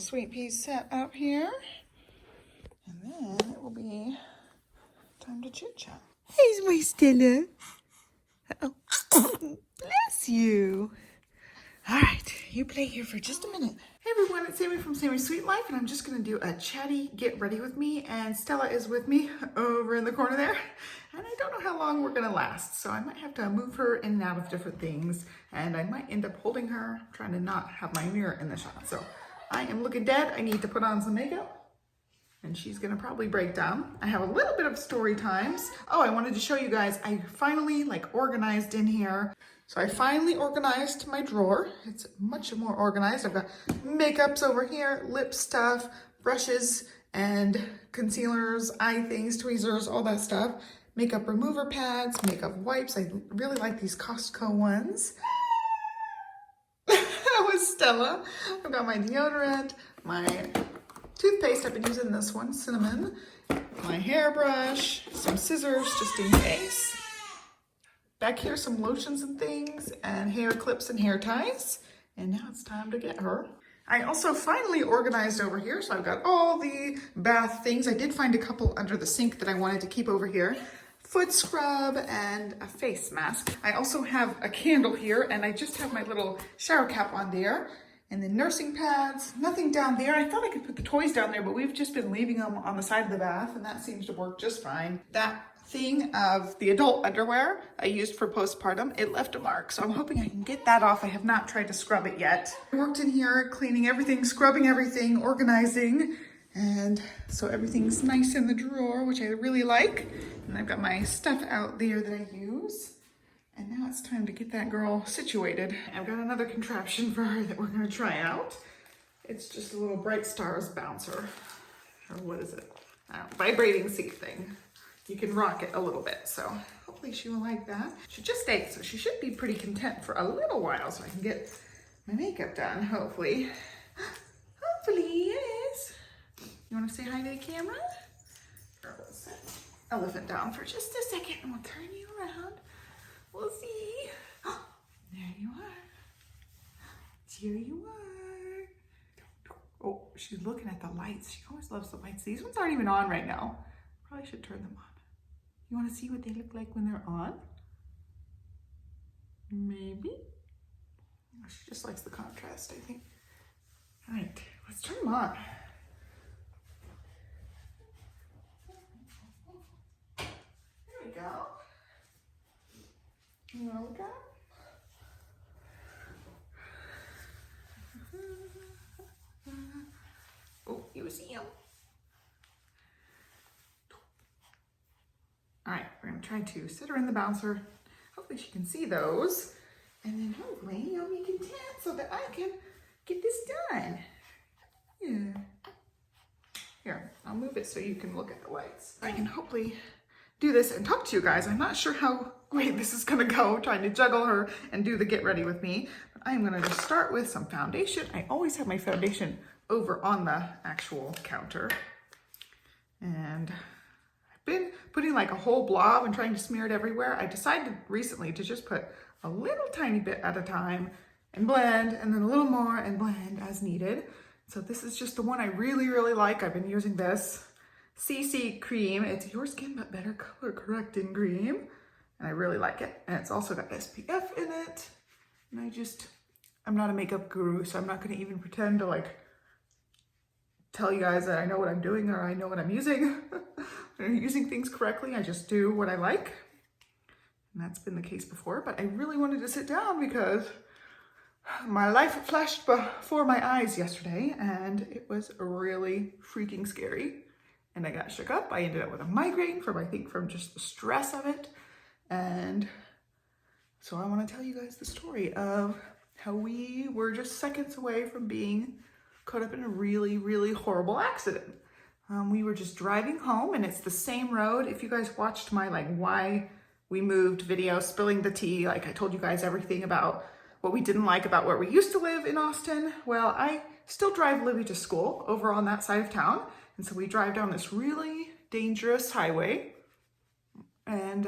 sweet peas set up here. And then it will be time to chit chat. Here's my Stella. Uh-oh. Bless you. All right, you play here for just a minute. Hey everyone, it's Sami from Sami's Sweet Life, and I'm just gonna do a chatty get ready with me, and Stella is with me over in the corner there. And I don't know how long we're gonna last, so I might have to move her in and out of different things, and I might end up holding her, trying to not have my mirror in the shot. So I am looking dead. I need to put on some makeup, and she's gonna probably break down. I have a little bit of story times. Oh, I wanted to show you guys, I finally organized in here. So I finally organized my drawer. It's much more organized. I've got makeups over here, lip stuff, brushes and concealers, eye things, tweezers, all that stuff. Makeup remover pads, makeup wipes. I really like these Costco ones. That was Stella. I've got my deodorant, my toothpaste. I've been using this one, cinnamon, my hairbrush, some scissors just in case. Back here, some lotions and things, and hair clips and hair ties. And now it's time to get her. I also finally organized over here, so I've got all the bath things. I did find a couple under the sink that I wanted to keep over here. Foot scrub and a face mask. I also have a candle here, and I just have my little shower cap on there. And then nursing pads, nothing down there. I thought I could put the toys down there, but we've just been leaving them on the side of the bath, and that seems to work just fine. That thing of the adult underwear I used for postpartum, it left a mark, so I'm hoping I can get that off. I have not tried to scrub it yet. I worked in here cleaning everything, scrubbing everything, organizing, and so everything's nice in the drawer, which I really like. And I've got my stuff out there that I use. And now it's time to get that girl situated. I've got another contraption for her that we're gonna try out. It's just a little Bright Stars bouncer, or what is it? Vibrating seat thing. You can rock it a little bit, so hopefully she will like that. She just ate, so she should be pretty content for a little while so I can get my makeup done, hopefully. Hopefully, yes. You wanna say hi to the camera? Or we'll set elephant down for just a second and we'll turn you around. We'll see. There you are. Here you are. Oh, she's looking at the lights. She always loves the lights. These ones aren't even on right now. Probably should turn them on. You want to see what they look like when they're on? Maybe. Oh, she just likes the contrast, I think. All right, let's turn them on. There we go. You want to look at them? Oh, you see them. All right, we're gonna try to sit her in the bouncer. Hopefully she can see those. And then hopefully you'll be content so that I can get this done. Yeah. Here, I'll move it so you can look at the lights. I can hopefully do this and talk to you guys. I'm not sure how great this is gonna go, trying to juggle her and do the get ready with me. But I'm gonna just start with some foundation. I always have my foundation over on the actual counter. And been putting like a whole blob and trying to smear it everywhere. I decided recently to just put a little tiny bit at a time and blend, and then a little more and blend as needed. So this is just the one I really, really like. I've been using this CC cream. It's Your Skin But Better Color Correcting Cream. And I really like it. And it's also got SPF in it. And I'm not a makeup guru, so I'm not gonna even pretend to tell you guys that I know what I'm doing or I know what I'm using. I'm using things correctly. I just do what I like. And that's been the case before, but I really wanted to sit down because my life flashed before my eyes yesterday and it was really freaking scary. And I got shook up. I ended up with a migraine from just the stress of it. And so I want to tell you guys the story of how we were just seconds away from being caught up in a really, really horrible accident. We were just driving home, and it's the same road. If you guys watched my why we moved video, spilling the tea, I told you guys everything about what we didn't like about where we used to live in Austin. Well, I still drive Olivia to school over on that side of town. And so we drive down this really dangerous highway. And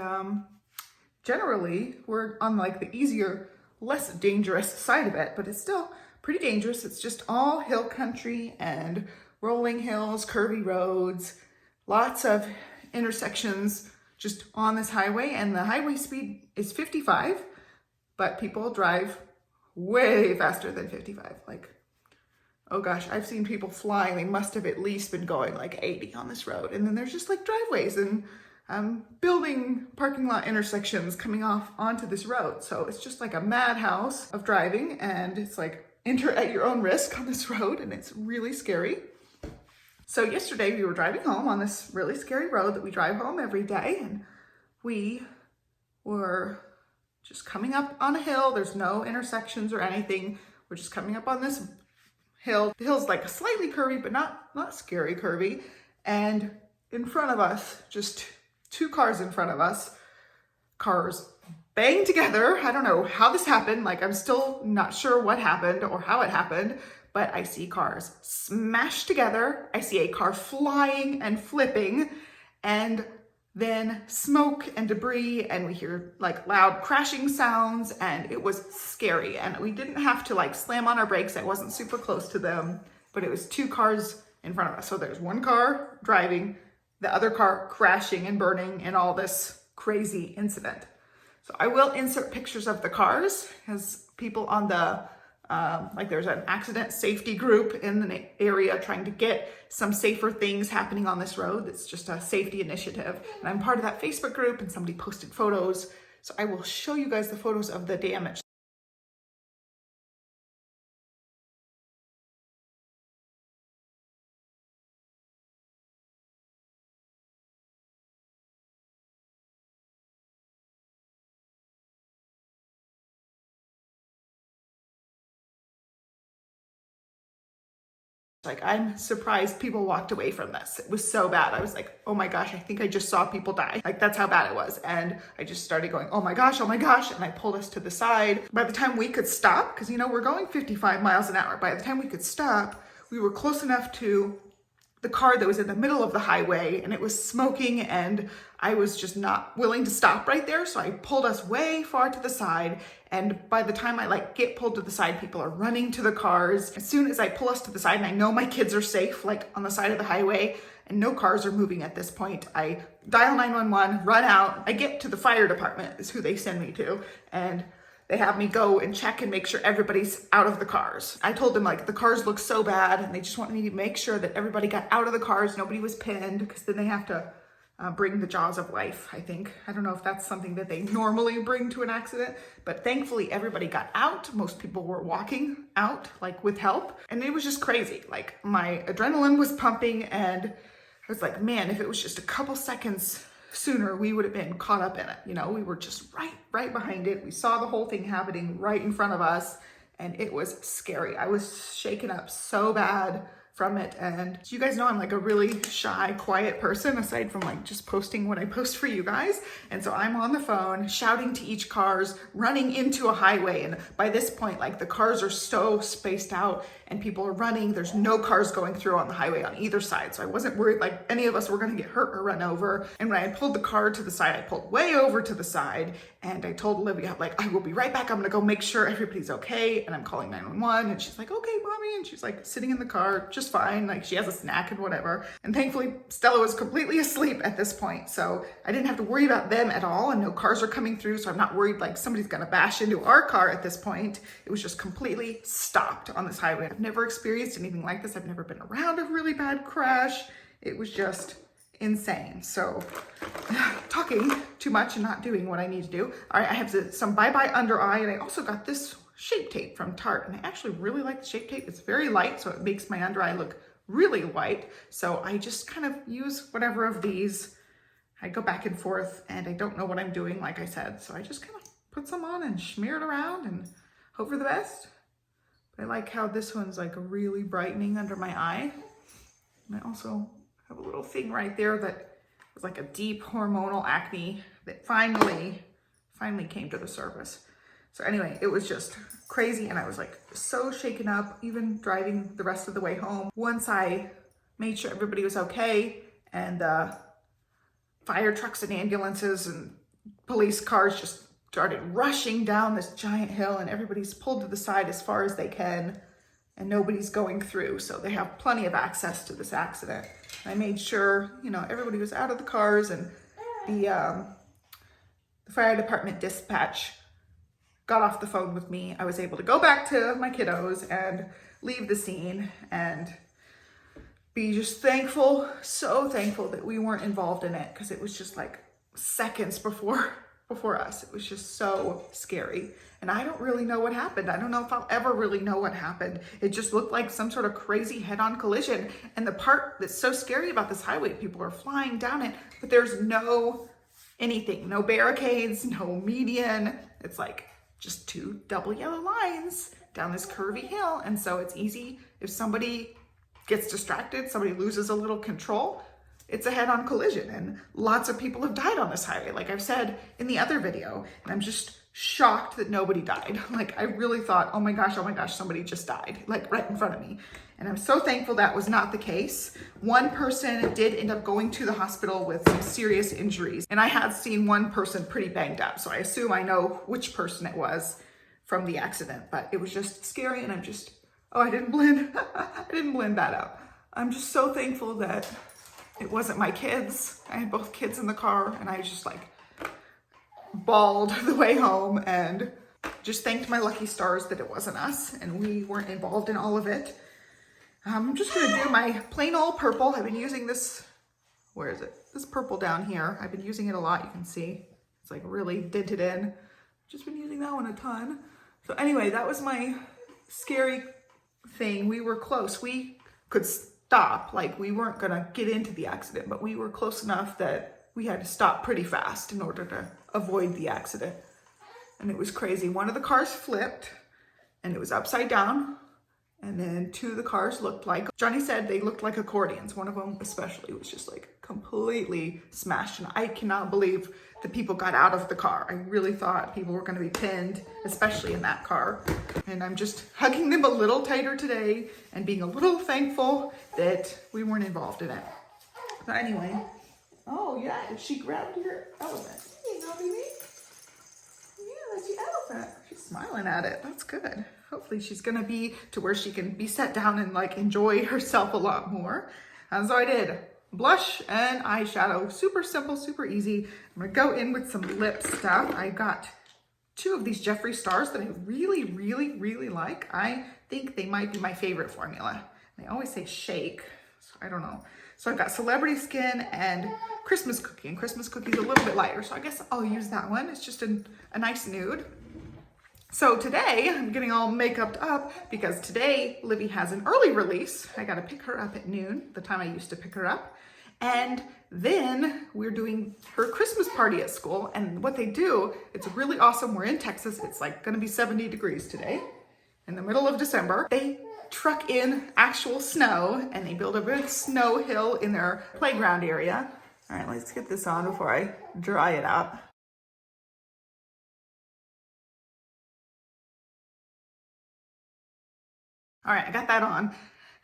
generally we're on the easier, less dangerous side of it, but it's still pretty dangerous. It's just all hill country and rolling hills, curvy roads, lots of intersections just on this highway, and the highway speed is 55, but people drive way faster than 55. Like, oh gosh, I've seen people flying. They must have at least been going like 80 on this road. And then there's just like driveways and building parking lot intersections coming off onto this road. So it's just like a madhouse of driving, and it's like enter at your own risk on this road, and it's really scary. So yesterday we were driving home on this really scary road that we drive home every day, and we were just coming up on a hill. There's no intersections or anything. We're just coming up on this hill. The hill's like slightly curvy, but not scary curvy. And in front of us, just two cars in front of us, cars banged together. I don't know how this happened. Like, I'm still not sure what happened or how it happened, but I see cars smashed together. I see a car flying and flipping, and then smoke and debris, and we hear like loud crashing sounds, and it was scary. And we didn't have to like slam on our brakes. I wasn't super close to them, but it was two cars in front of us. So there's one car driving, the other car crashing and burning, and all this crazy incident. So I will insert pictures of the cars, because people on the like there's an accident safety group in the area trying to get some safer things happening on this road. It's just a safety initiative. And I'm part of that Facebook group, and somebody posted photos. So I will show you guys the photos of the damage. Like, I'm surprised people walked away from this. It was so bad. I was like, oh my gosh, I think I just saw people die. Like, that's how bad it was. And I just started going, oh my gosh, oh my gosh. And I pulled us to the side. By the time we could stop, because you know, we're going 55 miles an hour. By the time we could stop, we were close enough to the car that was in the middle of the highway, and it was smoking, and I was just not willing to stop right there. So I pulled us way far to the side. And by the time I like get pulled to the side, people are running to the cars. As soon as I pull us to the side and I know my kids are safe, like on the side of the highway, and no cars are moving at this point, I dial 911, run out. I get to the fire department is who they send me to. And they have me go and check and make sure everybody's out of the cars. I told them like the cars look so bad, and they just want me to make sure that everybody got out of the cars. Nobody was pinned, because then they have to bring the jaws of life, I think. I don't know if that's something that they normally bring to an accident, but thankfully everybody got out. Most people were walking out like with help, and it was just crazy. Like, my adrenaline was pumping, and I was like, man, if it was just a couple seconds sooner, we would have been caught up in it. You know, we were just right behind it. We saw the whole thing happening right in front of us, and it was scary. I was shaken up so bad from it. And you guys know I'm like a really shy, quiet person, aside from like just posting what I post for you guys. And so I'm on the phone shouting to each cars, running into a highway. And by this point, like, the cars are so spaced out and people are running. There's no cars going through on the highway on either side. So I wasn't worried like any of us were going to get hurt or run over. And when I pulled the car to the side, I pulled way over to the side, and I told Olivia, like, I will be right back. I'm going to go make sure everybody's okay. And I'm calling 911. And she's like, okay, mommy. And she's like sitting in the car just fine. Like, she has a snack and whatever. And thankfully Stella was completely asleep at this point. So I didn't have to worry about them at all. And no cars are coming through. So I'm not worried like somebody's going to bash into our car at this point. It was just completely stopped on this highway. I've never experienced anything like this. I've never been around a really bad crash. It was just insane. So talking too much and not doing what I need to do. All right, I have some bye-bye under eye, and I also got this shape tape from Tarte, and I actually really like the shape tape. It's very light, so it makes my under eye look really white. So I just kind of use whatever of these. I go back and forth, and I don't know what I'm doing, like I said. So I just kind of put some on and smear it around and hope for the best. But I like how this one's like really brightening under my eye. And I also have a little thing right there that was like a deep hormonal acne that finally came to the surface. So anyway, it was just crazy, and I was like so shaken up, even driving the rest of the way home. Once I made sure everybody was okay, and fire trucks and ambulances and police cars just started rushing down this giant hill, and everybody's pulled to the side as far as they can. and nobody's going through, so they have plenty of access to this accident. I made sure, you know, everybody was out of the cars, and the fire department dispatch got off the phone with me. I was able to go back to my kiddos and leave the scene and be just thankful, so thankful that we weren't involved in it, because it was just like seconds before us. It was just so scary. And I don't really know what happened. I don't know if I'll ever really know what happened. It just looked like some sort of crazy head-on collision. And the part that's so scary about this highway, people are flying down it, but there's no anything, no barricades, no median. It's like just two double yellow lines down this curvy hill. And so it's easy if somebody gets distracted, somebody loses a little control, it's a head-on collision. And lots of people have died on this highway, like I've said in the other video. And I'm just shocked that nobody died. Like I really thought, oh my gosh, somebody just died, like right in front of me. And I'm so thankful that was not the case. One person did end up going to the hospital with some serious injuries. And I had seen one person pretty banged up. So I assume I know which person it was from the accident, but it was just scary. And I'm just, oh, I didn't blend that out. I'm just so thankful that it wasn't my kids. I had both kids in the car, and I just like bawled the way home and just thanked my lucky stars that it wasn't us and we weren't involved in all of it. I'm just gonna do my plain old purple. I've been using this, where is it? This purple down here. I've been using it a lot, you can see. It's like really dented in. Just been using that one a ton. So anyway, that was my scary thing. We were close. We could stop, like we weren't gonna get into the accident, but we were close enough that we had to stop pretty fast in order to avoid the accident. And it was crazy. One of the cars flipped and it was upside down. And then two of the cars looked like, Johnny said they looked like accordions. One of them especially was just like completely smashed. And I cannot believe the people got out of the car. I really thought people were gonna be pinned, especially in that car. And I'm just hugging them a little tighter today and being a little thankful that we weren't involved in it. But anyway, oh yeah, she grabbed your elephant. Here you go, baby. Yeah, that's your elephant. She's smiling at it. That's good. Hopefully she's gonna be to where she can be set down and like enjoy herself a lot more. And so I did blush and eyeshadow, super simple, super easy. I'm gonna go in with some lip stuff. I got two of these Jeffree Stars that I really like. I think they might be my favorite formula. They always say shake, so I don't know. So I've got Celebrity Skin and Christmas Cookie, and Christmas Cookie's a little bit lighter, so I guess I'll use that one. It's just a nice nude. So today, I'm getting all makeuped up because today, Livy has an early release. I gotta pick her up at noon, the time I used to pick her up. And then we're doing her Christmas party at school. And what they do, it's really awesome. We're in Texas. It's like gonna be 70 degrees today in the middle of December. They truck in actual snow and they build a big snow hill in their playground area. All right, let's get this on before I dry it out. All right, I got that on.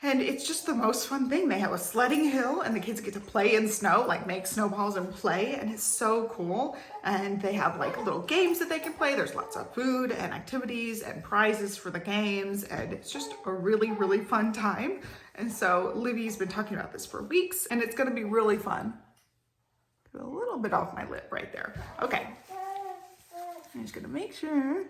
And it's just the most fun thing. They have a sledding hill and the kids get to play in snow, like make snowballs and play, and it's so cool. And they have like little games that they can play. There's lots of food and activities and prizes for the games, and it's just a really fun time. And so Livy's been talking about this for weeks, and it's gonna be really fun. Get a little bit off my lip right there. Okay, I'm just gonna make sure.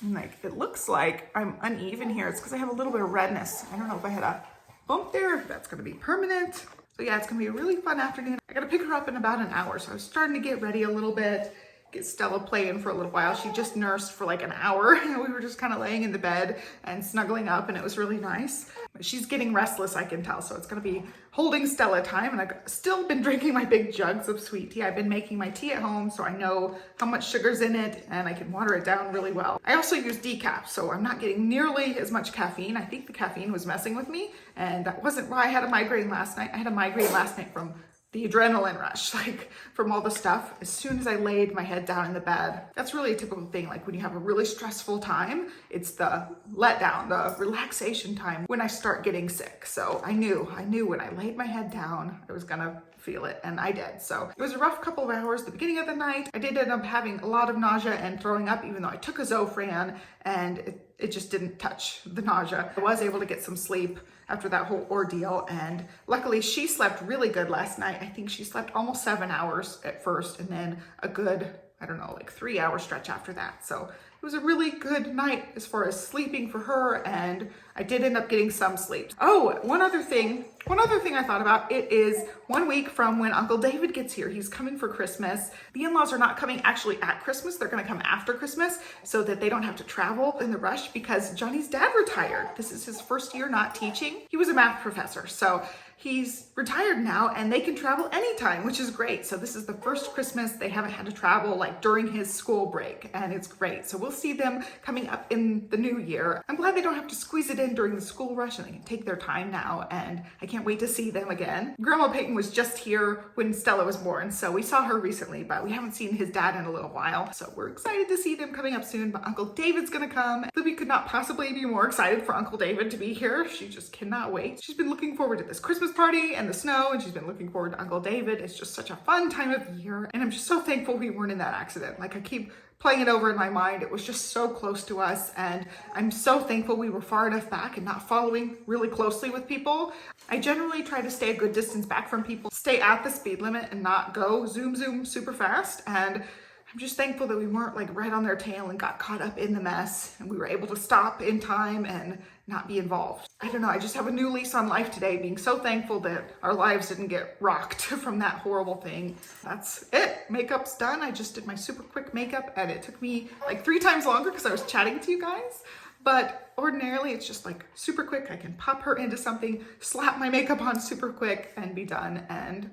And like, it looks like I'm uneven here. It's because I have a little bit of redness. I don't know if I had a bump there, if that's gonna be permanent. So yeah, it's gonna be a really fun afternoon. I gotta pick her up in about an hour. So I was starting to get ready a little bit, get Stella playing for a little while. She just nursed for like an hour and we were just kind of laying in the bed and snuggling up, and it was really nice. But she's getting restless, I can tell. So it's gonna be holding Stella time, and I've still been drinking my big jugs of sweet tea. I've been making my tea at home, so I know how much sugar's in it and I can water it down really well. I also use decaf, so I'm not getting nearly as much caffeine. I think the caffeine was messing with me, and that wasn't why I had a migraine last night. I had a migraine last night from the adrenaline rush, like from all the stuff. As soon as I laid my head down in the bed, that's really a typical thing. Like when you have a really stressful time, it's the letdown, the relaxation time when I start getting sick. So I knew when I laid my head down, I was gonna feel it, and I did. So it was a rough couple of hours at the beginning of the night. I did end up having a lot of nausea and throwing up, even though I took a Zofran, and it just didn't touch the nausea. I was able to get some sleep after that whole ordeal, and luckily she slept really good last night. I think she slept almost 7 hours at first, and then a good, I don't know, like 3 hour stretch after that. So it was a really good night as far as sleeping for her, and I did end up getting some sleep. Oh, one other thing I thought about, it is 1 week from when Uncle David gets here. He's coming for Christmas. The in-laws are not coming actually at Christmas. They're gonna come after Christmas so that they don't have to travel in the rush, because Johnny's dad retired. This is his first year not teaching. He was a math professor, so he's retired now and they can travel anytime, which is great. So this is the first Christmas they haven't had to travel like during his school break, and it's great. So we'll see them coming up in the new year. I'm glad they don't have to squeeze it in during the school rush, and they can take their time now, and I can't wait to see them again. Grandma Peyton was just here when Stella was born, so we saw her recently, but we haven't seen his dad in a little while. So we're excited to see them coming up soon, but Uncle David's gonna come. Libby could not possibly be more excited for Uncle David to be here. She just cannot wait. She's been looking forward to this Christmas party and the snow, and she's been looking forward to Uncle David. It's just such a fun time of year, and I'm just so thankful we weren't in that accident. Like, I keep playing it over in my mind. It was just so close to us, and I'm so thankful we were far enough back and not following really closely with people. I generally try to stay a good distance back from people, stay at the speed limit and not go zoom super fast, and I'm just thankful that we weren't like right on their tail and got caught up in the mess, and we were able to stop in time and not be involved. I don't know, I just have a new lease on life today, being so thankful that our lives didn't get rocked from that horrible thing. That's it. Makeup's done. I just did my super quick makeup, and it took me like 3 times longer because I was chatting to you guys. But ordinarily it's just like super quick. I can pop her into something, slap my makeup on super quick, and be done. And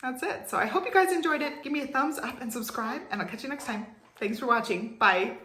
that's it. So I hope you guys enjoyed it. Give me a thumbs up and subscribe, and I'll catch you next time. Thanks for watching. Bye.